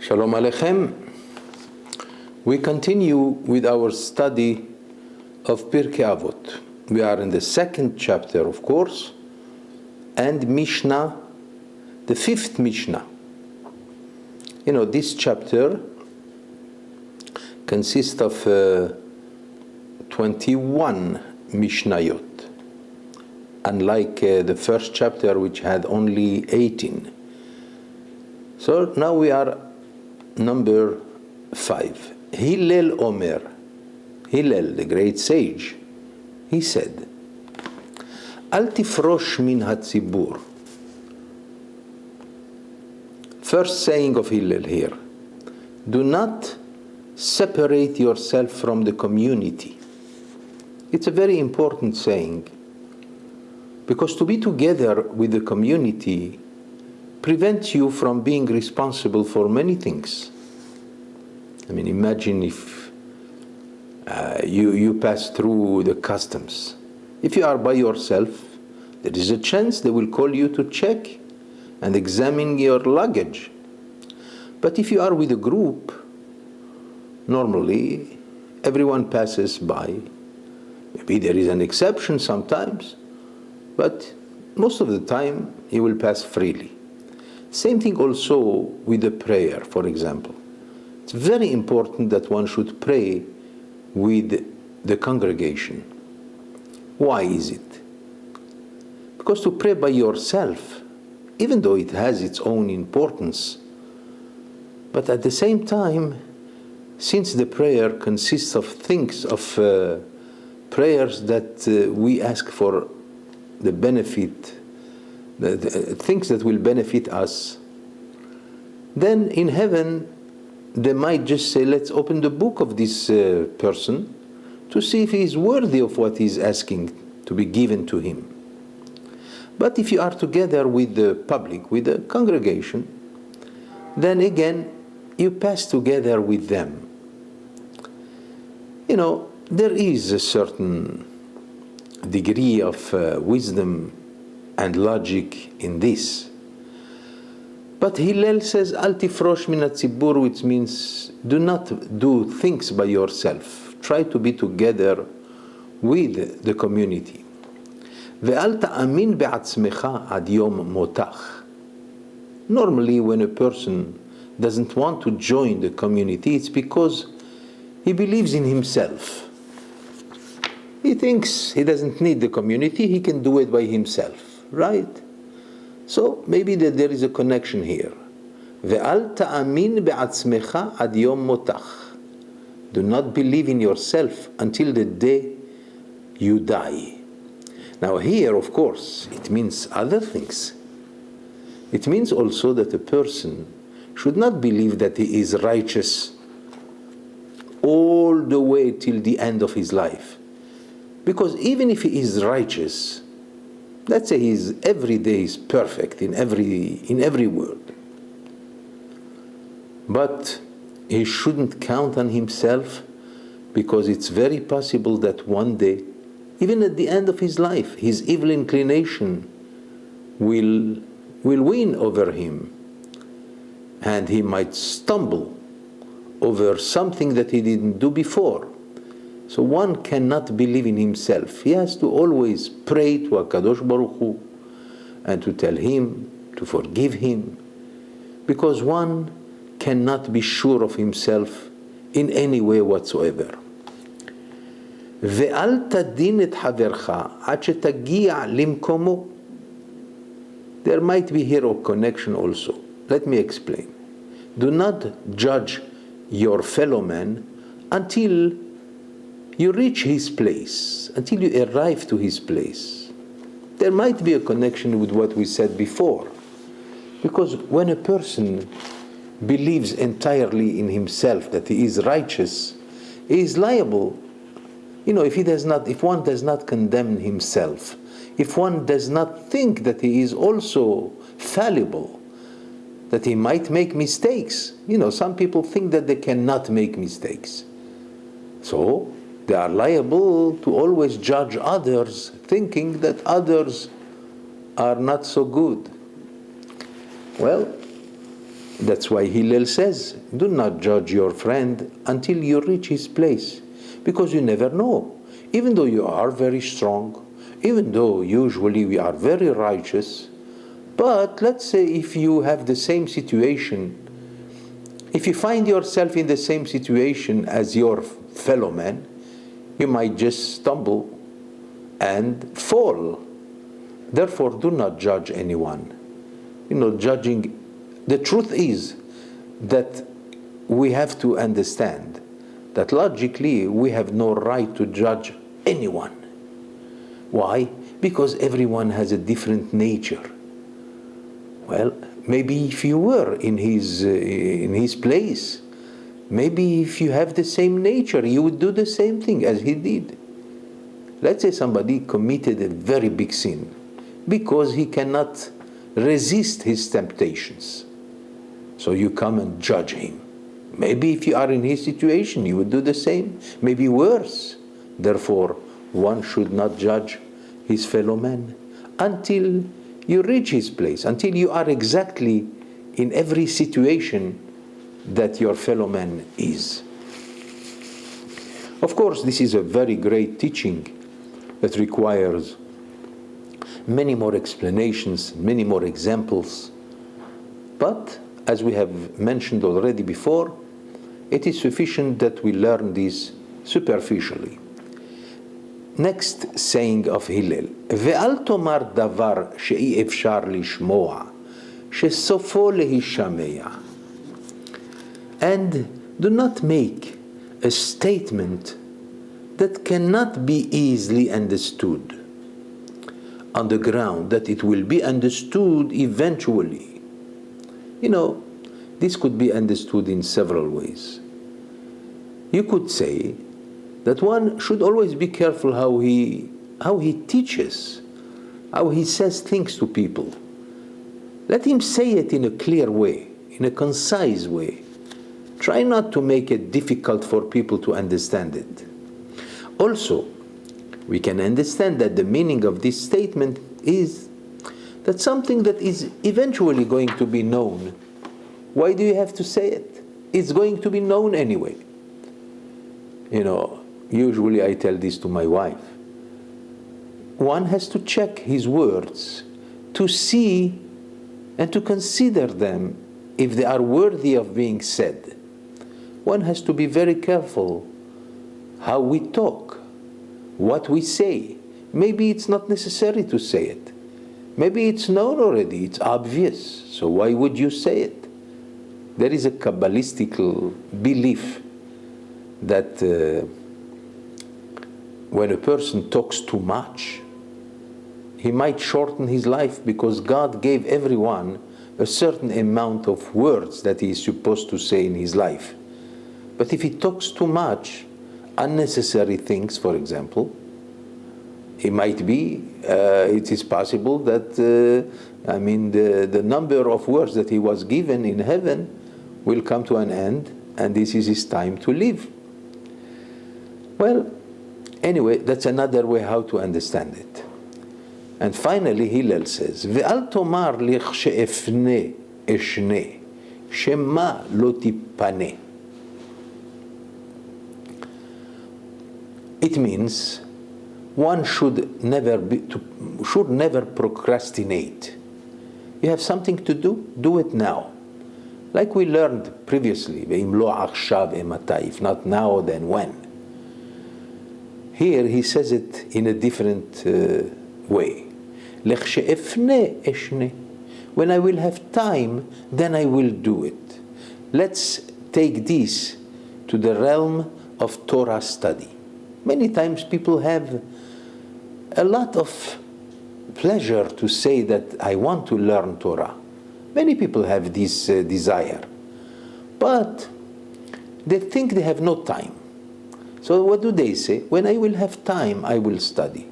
Shalom Aleichem. We continue with our study of Pirkei Avot. We are in the second chapter, of course, and Mishna, the fifth Mishna. You know, this chapter consists of 21 Mishnayot, unlike the first chapter, which had only 18. So now we are number 5. Hillel Omer, Hillel, the great sage, he said, Al tifrosh min hatzibur. First saying of Hillel here, do not separate yourself from the community. It's a very important saying, because to be together with the community prevents you from being responsible for many things. I mean, imagine if you pass through the customs. If you are by yourself, there is a chance they will call you to check and examine your luggage. But if you are with a group, normally everyone passes by. Maybe there is an exception sometimes, but most of the time you will pass freely. Same thing also with the prayer, for example. It's very important that one should pray with the congregation. Why is it? Because to pray by yourself, even though it has its own importance, but at the same time, since the prayer consists of things, of prayers that we ask for the benefit, the things that will benefit us, then in heaven they might just say, let's open the book of this person to see if he is worthy of what he is asking to be given to him. But if you are together with the public, with the congregation, then again you pass together with them. You know, there is a certain degree of wisdom and logic in this. But Hillel says, Al tifrosh min hatzibur, which means do not do things by yourself. Try to be together with the community. Ve'al ta'amin be'atzmecha ad yom motach. Normally, when a person doesn't want to join the community, it's because he believes in himself. He thinks he doesn't need the community, he can do it by himself, right? So maybe that there is a connection here. Ve'al ta'amin be'atzmecha ad yom motach. Do not believe in yourself until the day you die. Now here, of course, it means other things. It means also that a person should not believe that he is righteous all the way till the end of his life. Because even if he is righteous, let's say every day is perfect in every word, but he shouldn't count on himself, because it's very possible that one day, even at the end of his life, his evil inclination will win over him, and he might stumble over something that he didn't do before. So one cannot believe in himself. He has to always pray to HaKadosh Baruch Hu and to tell him to forgive him, because one cannot be sure of himself in any way whatsoever. Ve'al tadin et havercha ad shetagi'a limkomo. There might be here a connection also. Let me explain. Do not judge your fellow man until you reach his place, until you arrive to his place. There might be a connection with what we said before. Because when a person believes entirely in himself that he is righteous, he is liable. You know, if one does not condemn himself, if one does not think that he is also fallible, that he might make mistakes. You know, some people think that they cannot make mistakes. So they are liable to always judge others, thinking that others are not so good. Well, That's why Hillel says, do not judge your friend until you reach his place, because you never know. Even though you are very strong, even though usually we are very righteous, but let's say if you have the same situation, if you find yourself in the same situation as your fellow man, you might just stumble and fall. Therefore, do not judge anyone. Judging, the truth is that we have to understand that logically we have no right to judge anyone. Why? Because everyone has a different nature. Well, maybe if you were in his place, maybe if you have the same nature, you would do the same thing as he did. Let's say somebody committed a very big sin because he cannot resist his temptations. So you come and judge him. Maybe if you are in his situation, you would do the same, maybe worse. Therefore, one should not judge his fellow man until you reach his place, until you are exactly in every situation that your fellow man is. Of course, this is a very great teaching that requires many more explanations, many more examples. But, as we have mentioned already before, it is sufficient that we learn this superficially. Next saying of Hillel, ואל תאמר דבר שאי אפשר לשמוע, שסופו להישמע. And do not make a statement that cannot be easily understood, on the ground that it will be understood eventually. This could be understood in several ways. You could say that one should always be careful how he teaches, how he says things to people. Let him say it in a clear way, in a concise way. Try not to make it difficult for people to understand it. Also, we can understand that the meaning of this statement is that something that is eventually going to be known. Why do you have to say it? It's going to be known anyway. Usually I tell this to my wife. One has to check his words to see and to consider them if they are worthy of being said. One has to be very careful how we talk, what we say. Maybe it's not necessary to say it. Maybe it's known already, it's obvious. So why would you say it? There is a Kabbalistic belief that when a person talks too much, he might shorten his life because God gave everyone a certain amount of words that he is supposed to say in his life. But if he talks too much, unnecessary things, for example, it might be, it is possible that, the number of words that he was given in heaven will come to an end, and this is his time to live. Well, anyway, that's another way how to understand it. And finally, Hillel says, ואל תאמר לכשאפנה אשנה, שמא לא תיפנה. It means one should never procrastinate. You have something to do it now. Like we learned previously, ואם לא עכשיו אימתי, if not now, then when. Here he says it in a different way. לכשאפנה אשנה. When I will have time, then I will do it. Let's take this to the realm of Torah study. Many times people have a lot of pleasure to say that I want to learn Torah. Many people have this desire. But they think they have no time. So what do they say? When I will have time, I will study.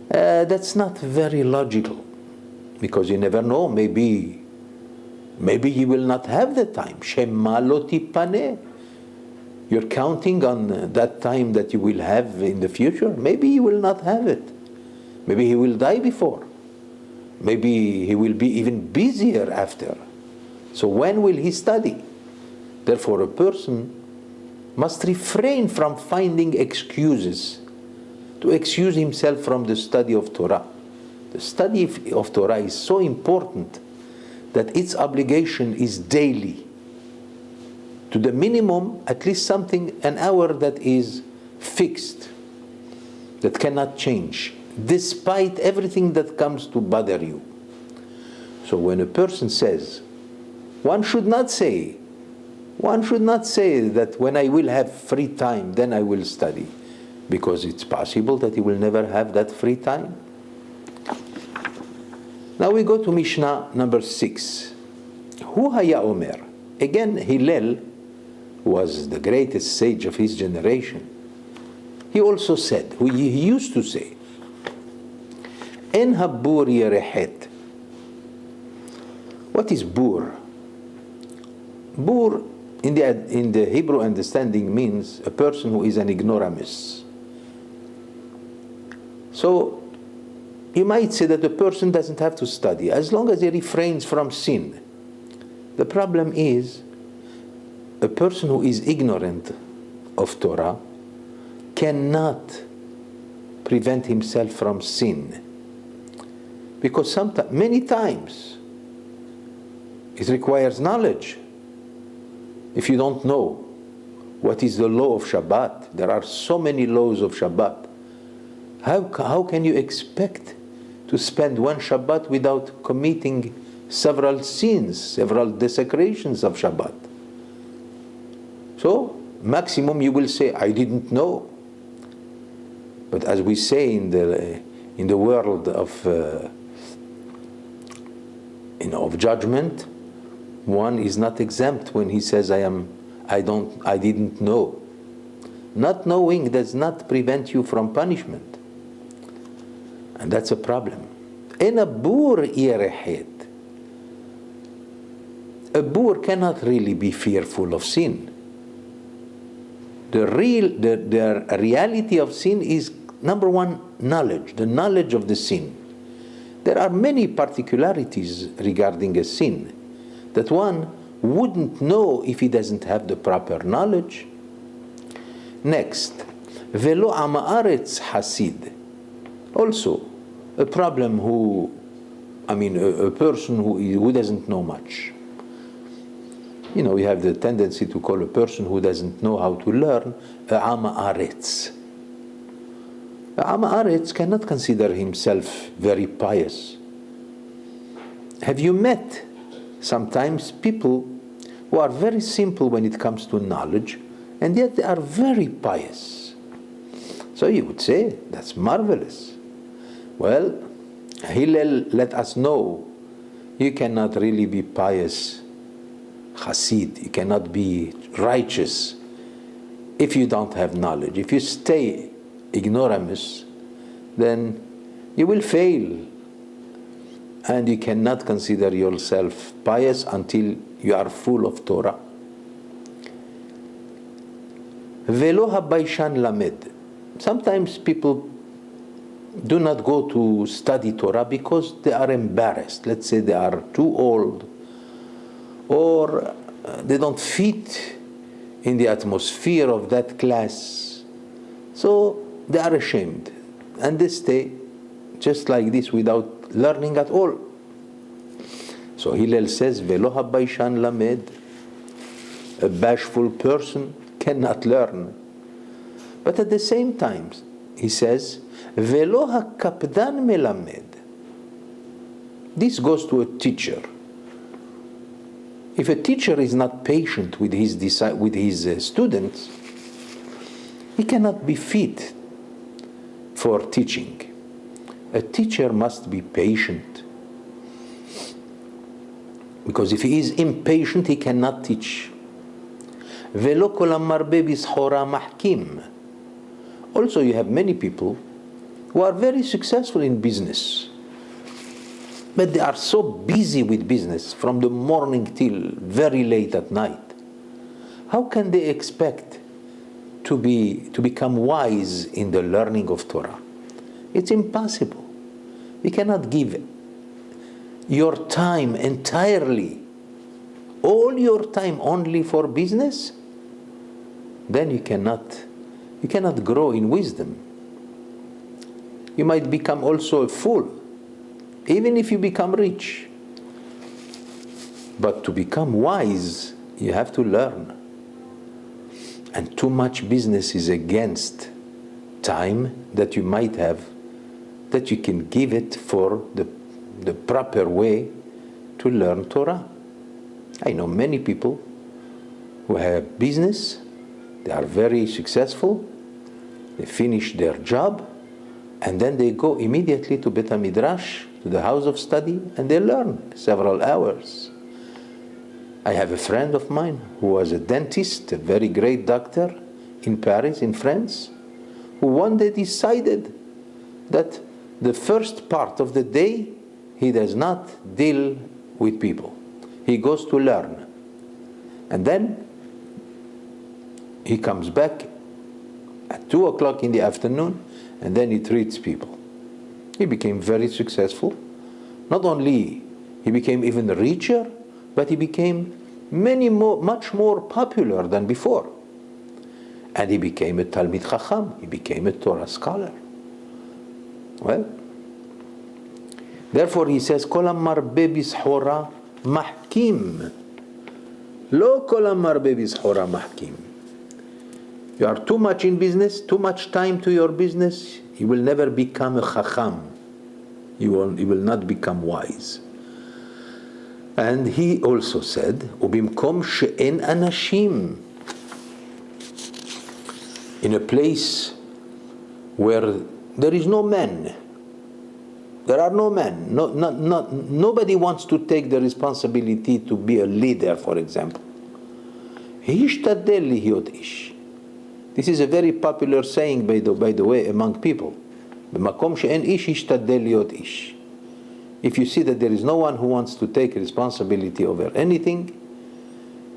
That's not very logical, because you never know. Maybe you will not have the time. Shema lo tipaneh. You're counting on that time that you will have in the future. Maybe you will not have it. Maybe he will die before. Maybe he will be even busier after. So when will he study? Therefore, a person must refrain from finding excuses to excuse himself from the study of Torah. The study of Torah is so important that its obligation is daily. To the minimum, at least an hour that is fixed, that cannot change, despite everything that comes to bother you. So when a person says, one should not say that when I will have free time, then I will study, because it's possible that he will never have that free time. Now we go to Mishnah number 6. Hu haya omer. Again, Hillel was the greatest sage of his generation. He also said, he used to say, En habur yerehet. What is bur? Bur, in the Hebrew understanding, means a person who is an ignoramus. So, you might say that a person doesn't have to study as long as he refrains from sin. The problem is, a person who is ignorant of Torah cannot prevent himself from sin. Because many times, it requires knowledge. If you don't know what is the law of Shabbat, there are so many laws of Shabbat. How can you expect to spend one Shabbat without committing several sins, several desecrations of Shabbat? So, maximum you will say, I didn't know. But as we say in the world of judgment, one is not exempt when he says, I didn't know. Not knowing does not prevent you from punishment. And that's a problem. En a bur yerehet. A bur cannot really be fearful of sin. The reality of sin is, number one, knowledge, the knowledge of the sin. There are many particularities regarding a sin that one wouldn't know if he doesn't have the proper knowledge. Next, velo amaaretz hasid. Also, a problem a person who doesn't know much. You know, we have the tendency to call a person who doesn't know how to learn a amaaretz. A amaaretz cannot consider himself very pious. Have you met sometimes people who are very simple when it comes to knowledge, and yet they are very pious? So you would say, that's marvelous. Well, Hillel let us know you cannot really be pious Hasid, you cannot be righteous if you don't have knowledge. If you stay ignoramus, then you will fail, and you cannot consider yourself pious until you are full of Torah. Velo habayshan lamed. Sometimes people do not go to study Torah because they are embarrassed. Let's say they are too old, or they don't fit in the atmosphere of that class. So they are ashamed, and they stay just like this without learning at all. So Hillel says, Velo habayshan lamed. A bashful person cannot learn. But at the same time, he says, Velo hakapdan melamed. This goes to a teacher. If a teacher is not patient with his students, he cannot be fit for teaching. A teacher must be patient, because if he is impatient, he cannot teach. Velo kol hamarbe b'schora mahkim. Also, you have many people who are very successful in business, but they are so busy with business from the morning till very late at night. How can they expect to become wise in the learning of Torah? It's impossible. You cannot give your time entirely all your time only for business, then you cannot grow in wisdom. You might become also a fool, even if you become rich. But to become wise, you have to learn. And too much business is against time that you might have, that you can give it for the proper way to learn Torah. I know many people who have business, they are very successful, they finish their job, and then they go immediately to Bet HaMidrash, to the house of study, and they learn several hours. I have a friend of mine who was a dentist, a very great doctor in Paris, in France, who one day decided that the first part of the day he does not deal with people. He goes to learn. And then he comes back at 2 o'clock in the afternoon, and then he treats people. He became very successful. Not only he became even richer, but he became much more popular than before. And he became a Talmid Chacham. He became a Torah scholar. Well, therefore he says, Kol hamarbe b'zchora mahkim. Lo kol hamarbe b'zchora mahkim. You are too much in business, too much time to your business, you will never become a Chacham. You will not become wise. And he also said, Ubimkom she'en anashim. In a place where there is no men, there are no men, nobody wants to take the responsibility to be a leader, for example. Hishtadel lihyot ish. This is a very popular saying, by the way, among people. B'makom she'en ish hishtadel lihyot ish. If you see that there is no one who wants to take responsibility over anything,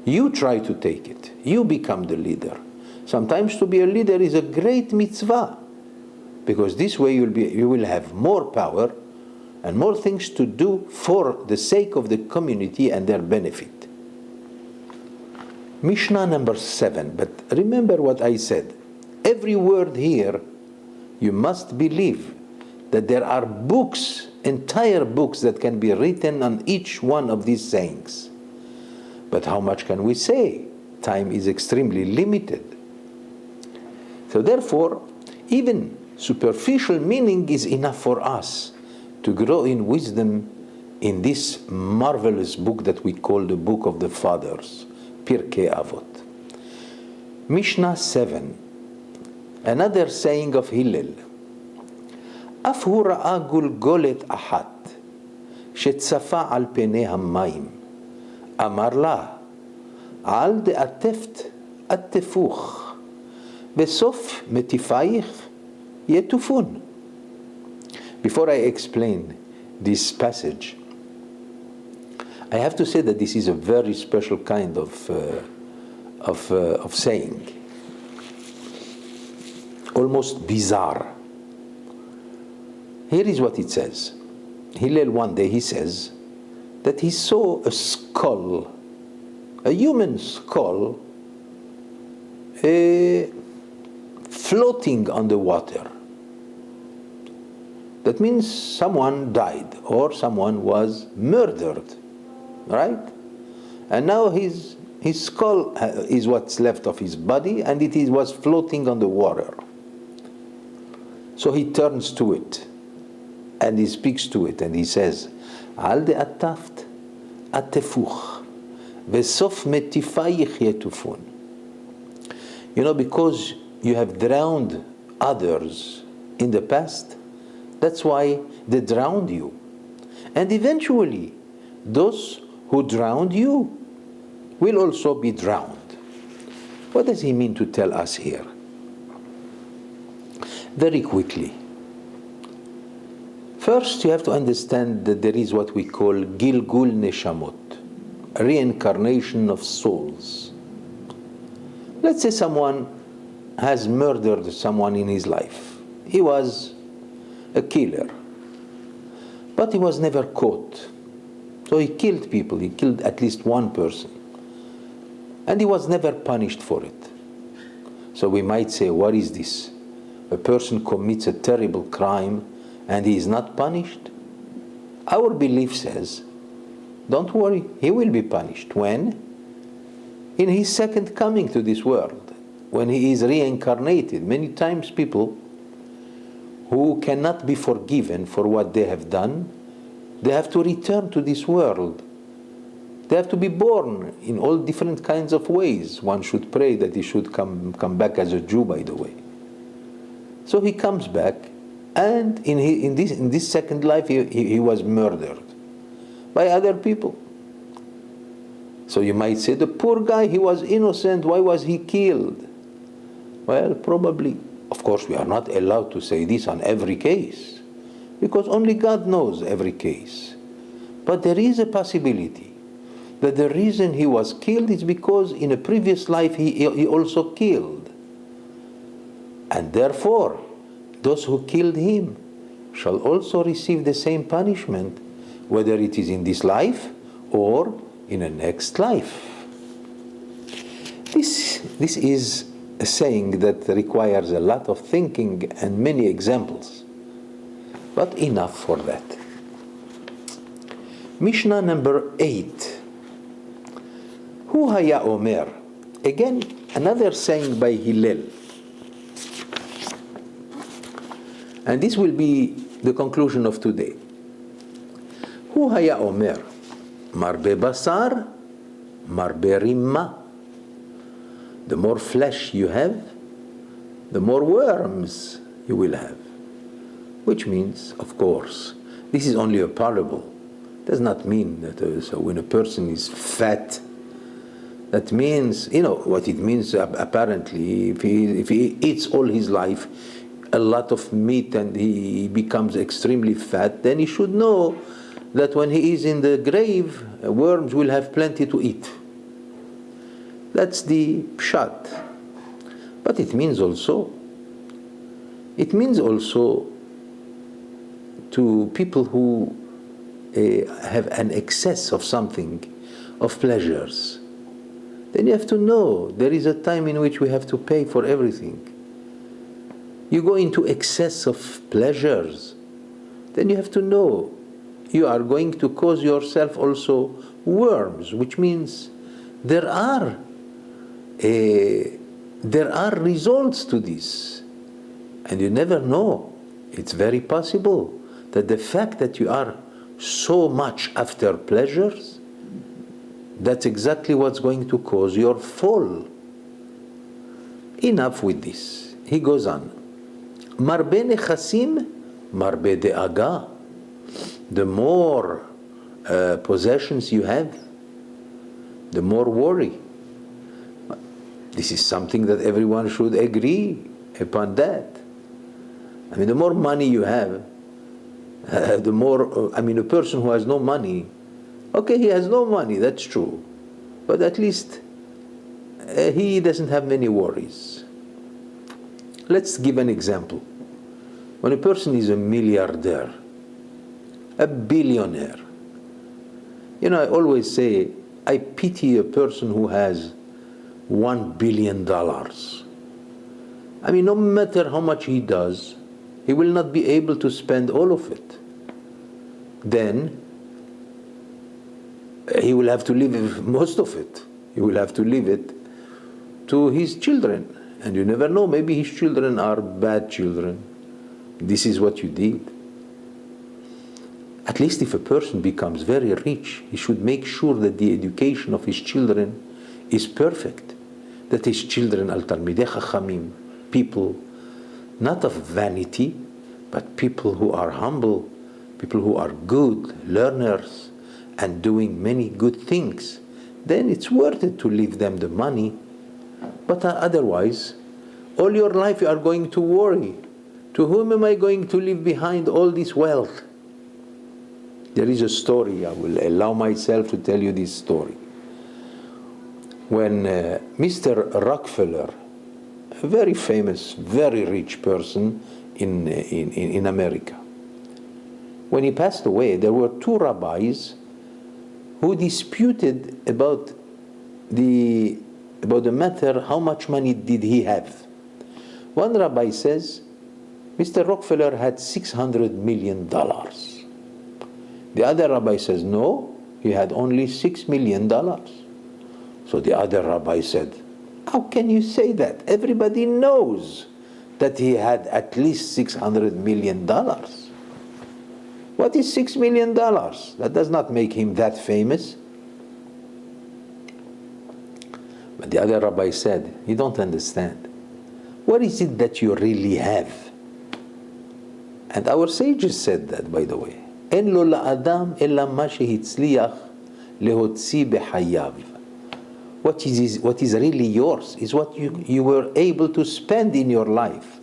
you try to take it. You become the leader. Sometimes to be a leader is a great mitzvah, because this way you will have more power and more things to do for the sake of the community and their benefit. Mishnah number 7. But remember what I said. Every word here, you must believe that there are books, entire books that can be written on each one of these sayings. But how much can we say? Time is extremely limited. So therefore, even superficial meaning is enough for us to grow in wisdom in this marvelous book that we call the Book of the Fathers, Pirkei Avot. Mishnah 7. Another saying of Hillel. אף הוא ראה גולגולת אחת שצפה על פני המים. אמר לה, על דעטפת עטפוך, בסוף מטיפייך יטופון. Before I explain this passage, I have to say that this is a very special kind of saying, almost bizarre. Here is what it says. Hillel one day he says that he saw a skull, a human skull, floating on the water. That means someone died or someone was murdered, right? And now his skull is what's left of his body, and it was floating on the water. So he turns to it and he speaks to it and he says, Al de'ataft atefuch vesof metifayich yetufun. You know, because you have drowned others in the past, that's why they drowned you. And eventually, those who drowned you will also be drowned. What does he mean to tell us here? Very quickly. First, you have to understand that there is what we call Gilgul Neshamot, reincarnation of souls. Let's say someone has murdered someone in his life. He was a killer, but he was never caught. So he killed people, he killed at least one person. And he was never punished for it. So we might say, what is this? A person commits a terrible crime and he is not punished? Our belief says, don't worry, he will be punished. When? In his second coming to this world, when he is reincarnated. Many times people who cannot be forgiven for what they have done, they have to return to this world. They have to be born in all different kinds of ways. One should pray that he should come back as a Jew, by the way. So he comes back, and in this second life he was murdered by other people. So you might say, the poor guy, he was innocent, why was he killed? Well, probably, of course, we are not allowed to say this on every case, because only God knows every case. But there is a possibility that the reason he was killed is because in a previous life he also killed. And therefore, those who killed him shall also receive the same punishment, whether it is in this life or in a next life. This is a saying that requires a lot of thinking and many examples. But enough for that. Mishnah number 8. Hu haya omer. Again, another saying by Hillel. And this will be the conclusion of today. Hu haya omer. Marbe basar, marbe rimma. The more flesh you have, the more worms you will have. Which means, of course, this is only a parable. Does not mean that so when a person is fat, that means, what it means apparently, if he eats all his life a lot of meat and he becomes extremely fat, then he should know that when he is in the grave, worms will have plenty to eat. That's the pshat. But it means also to people who have an excess of something, of pleasures. Then you have to know there is a time in which we have to pay for everything. You go into excess of pleasures, then you have to know you are going to cause yourself also worms, which means there are results to this, and you never know. It's very possible that the fact that you are so much after pleasures, that's exactly what's going to cause your fall. Enough with this. He goes on. Marbe nechasim, marbe de'aga. The more possessions you have, the more worry. This is something that everyone should agree upon that. I mean, the more money you have, the more, a person who has no money, okay, he has no money, that's true. But at least he doesn't have many worries. Let's give an example. When a person is a milliardaire, a billionaire, I always say, I pity a person who has $1 billion. No matter how much he does, he will not be able to spend all of it. Then he will have to leave most of it. He will have to leave it to his children. And you never know, maybe his children are bad children. This is what you did. At least if a person becomes very rich, he should make sure that the education of his children is perfect. That his children are talmidei chachamim, people not of vanity, but people who are humble, people who are good learners and doing many good things. Then it's worth it to leave them the money. But otherwise, all your life you are going to worry. To whom am I going to leave behind all this wealth? There is a story. I will allow myself to tell you this story. When Mr. Rockefeller, a very famous, very rich person in America, when he passed away, there were two rabbis who disputed about the matter, how much money did he have. One rabbi says, Mr. Rockefeller had $600 million. The other rabbi says, no, he had only $6 million. So the other rabbi said, how can you say that? Everybody knows that he had at least $600 million. What is $6 million? That does not make him that famous. But the other rabbi said, you don't understand. What is it that you really have? And our sages said that, by the way. En lo la'adam ella ma shehitzliach lehotzi behayav. What is really yours is what you were able to spend in your life.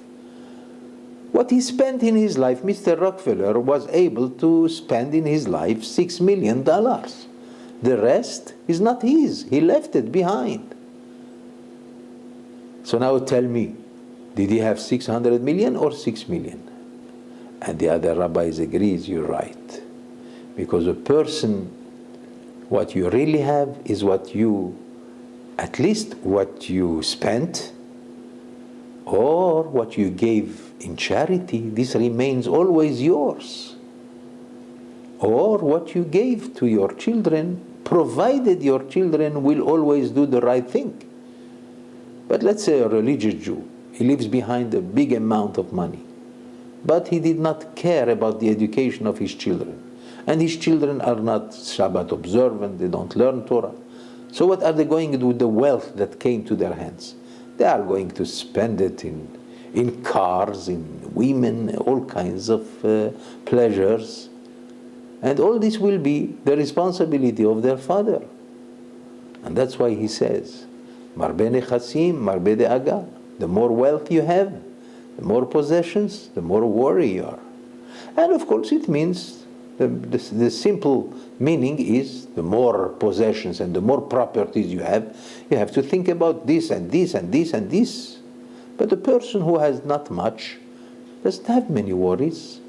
What he spent in his life, Mr. Rockefeller was able to spend in his life $6 million. The rest is not his. He left it behind. So now tell me, did he have 600 million or 6 million? And the other rabbis agrees, you're right. Because a person, what you really have is what you, at least what you spent or what you gave in charity. This remains always yours. Or what you gave to your children, provided your children will always do the right thing. But let's say a religious Jew, he leaves behind a big amount of money, but he did not care about the education of his children. And his children are not Shabbat observant, they don't learn Torah. So what are they going to do with the wealth that came to their hands? They are going to spend it in cars, in women, all kinds of pleasures. And all this will be the responsibility of their father. And that's why he says, Marbe nechasim, marbe de'aga. The more wealth you have, the more possessions, the more worry you are. And of course it means, the simple meaning is, the more possessions and the more properties you have to think about this and this and this and this. But a person who has not much doesn't have many worries.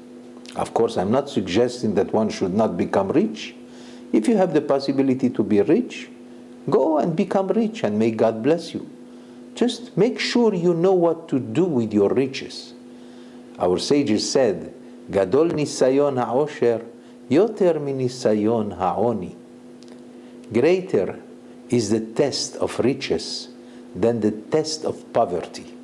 Of course, I'm not suggesting that one should not become rich. If you have the possibility to be rich, go and become rich and may God bless you. Just make sure you know what to do with your riches. Our sages said, Gadol nisayon ha'osher, yoter minisayon ha'oni. Greater is the test of riches than the test of poverty.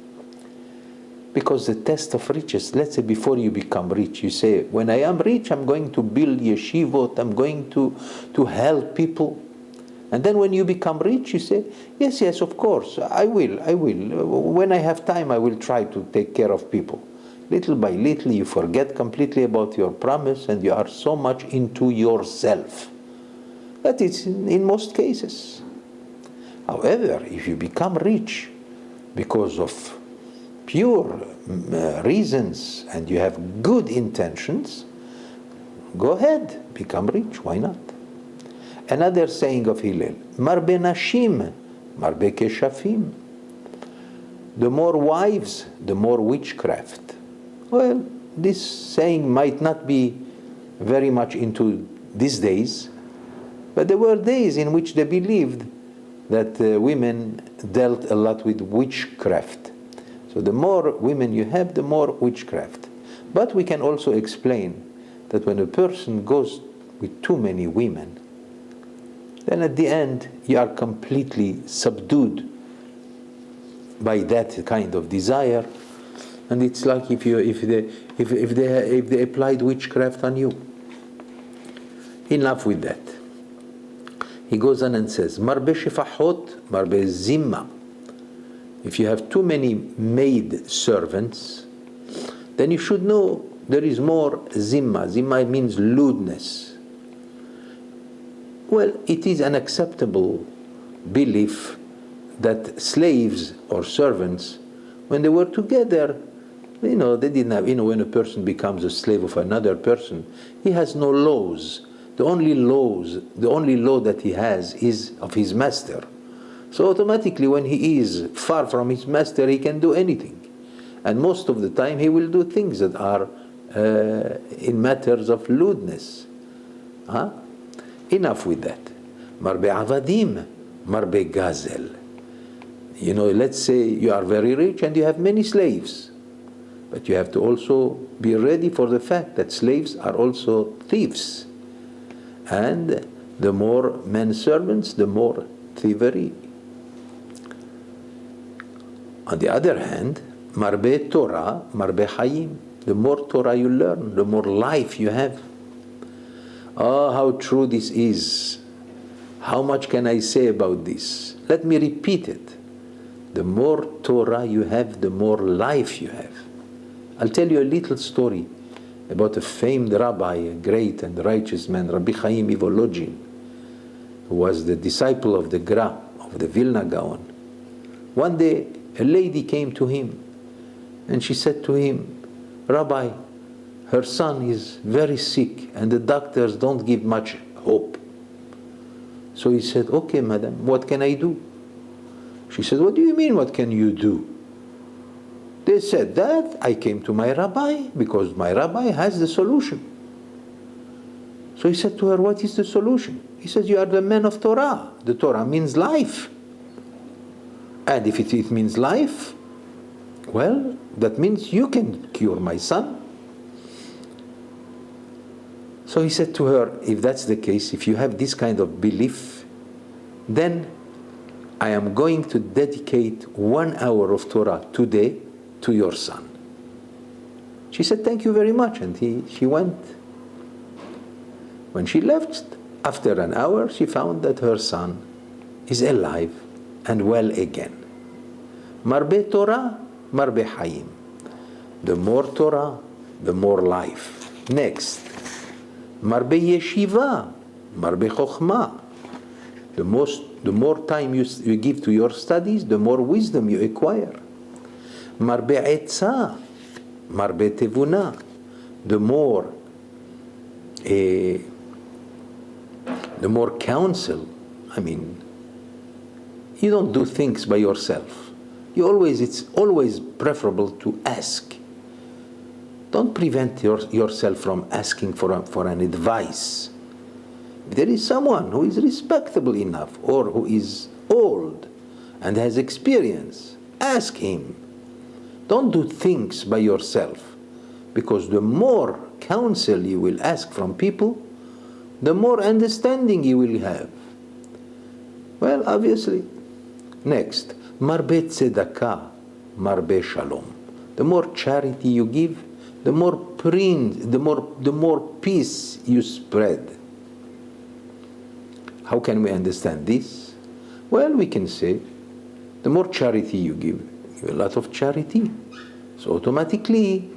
Because the test of riches, let's say before you become rich, you say, when I am rich, I'm going to build yeshivot, I'm going to help people. And then when you become rich, you say, yes, of course, I will. When I have time, I will try to take care of people. Little by little, you forget completely about your promise and you are so much into yourself. That is in most cases. However, if you become rich because of pure reasons and you have good intentions, go ahead, become rich, why not? Another saying of Hillel, Marbe nashim, marbe keshafim. The more wives, the more witchcraft. Well, this saying might not be very much into these days, but there were days in which they believed that women dealt a lot with witchcraft. So the more women you have, the more witchcraft. But we can also explain that when a person goes with too many women, then at the end you are completely subdued by that kind of desire, and it's like if they applied witchcraft on you. Enough with that. He goes on and says, Marbe shefahot, marbe zimma. If you have too many maid servants, then you should know there is more zimma. Zimma means lewdness. Well, it is an acceptable belief that slaves or servants, when they were together, they didn't have, when a person becomes a slave of another person, he has no laws. The only law that he has is of his master. So automatically when he is far from his master, he can do anything. And most of the time he will do things that are in matters of lewdness. Enough with that. Marbe avadim, marbe gazel. You know, let's say you are very rich and you have many slaves. But you have to also be ready for the fact that slaves are also thieves. And the more men servants, the more thievery. On the other hand, marbe Torah, marbe hayim. The more Torah you learn, the more life you have. Oh, how true this is. How much can I say about this? Let me repeat it. The more Torah you have, the more life you have. I'll tell you a little story about a famed rabbi, a great and righteous man, Rabbi Chaim Volodin, who was the disciple of the Gra, of the Vilna Gaon. One day, a lady came to him and she said to him, Rabbi, her son is very sick and the doctors don't give much hope. So he said, okay, madam, what can I do? She said, what do you mean, what can you do? They said that I came to my rabbi because my rabbi has the solution. So he said to her, what is the solution? He said, you are the man of Torah. The Torah means life. And if it means life, well, that means you can cure my son. So he said to her, if that's the case, if you have this kind of belief, then I am going to dedicate 1 hour of Torah today to your son. She said, thank you very much. And she went. When she left, after an hour, she found that her son is alive and well again. Marbe Torah, marbe hayim. The more Torah, the more life. Next, marbe yeshiva, marbe chokhmah. The more time you give to your studies, the more wisdom you acquire. Marbe etzah, marbe tevuna. The more counsel. I mean, you don't do things by yourself. It's always preferable to ask. Don't prevent yourself from asking for an advice. If there is someone who is respectable enough or who is old and has experience, ask him. Don't do things by yourself, because the more counsel you will ask from people, the more understanding you will have. Well, obviously. Next, marbe tzedakah, marbe shalom. The more charity you give, the more peace you spread. How can we understand this? Well, we can say, the more charity you give a lot of charity. So automatically,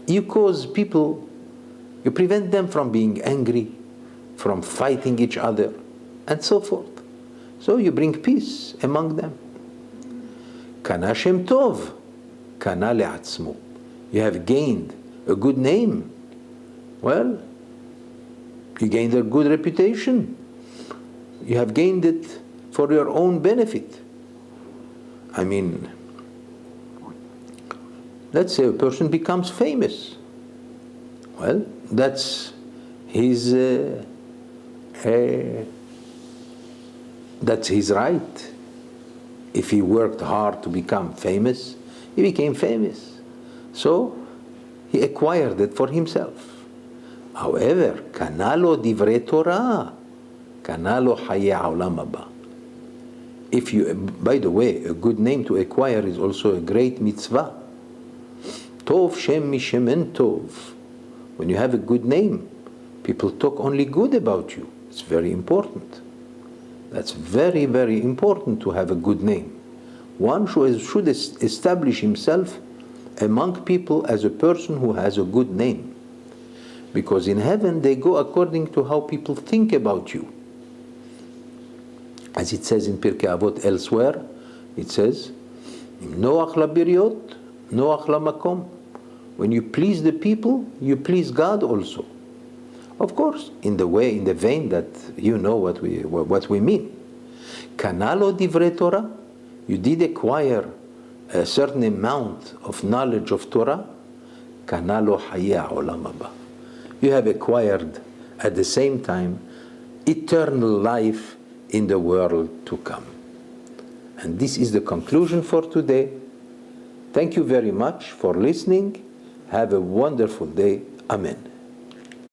you cause people, you prevent them from being angry, from fighting each other, and so forth. So you bring peace among them. Kana Shem Tov, kana le'atzmo. You have gained a good name. Well, you gained a good reputation. You have gained it for your own benefit. I mean, let's say a person becomes famous. Well, that's his right. If he worked hard to become famous, he became famous. So he acquired it for himself. However, kanalo divrei Torah, kanalo haye ha'olam haba. If you, by the way, a good name to acquire is also a great mitzvah. Tov shem mishemen tov. When you have a good name, people talk only good about you. It's very important. That's very, very important to have a good name. One should establish himself among people as a person who has a good name. Because in heaven they go according to how people think about you. As it says in Pirkei Avot elsewhere, it says, Noach labiriot, Noach lamakom. When you please the people, you please God also. Of course, in the vein that you know what we mean. Kanalo divrei Torah, you did acquire a certain amount of knowledge of Torah. Kanalo haye ha'olam haba. You have acquired at the same time eternal life in the world to come. And this is the conclusion for today. Thank you very much for listening. Have a wonderful day. Amen.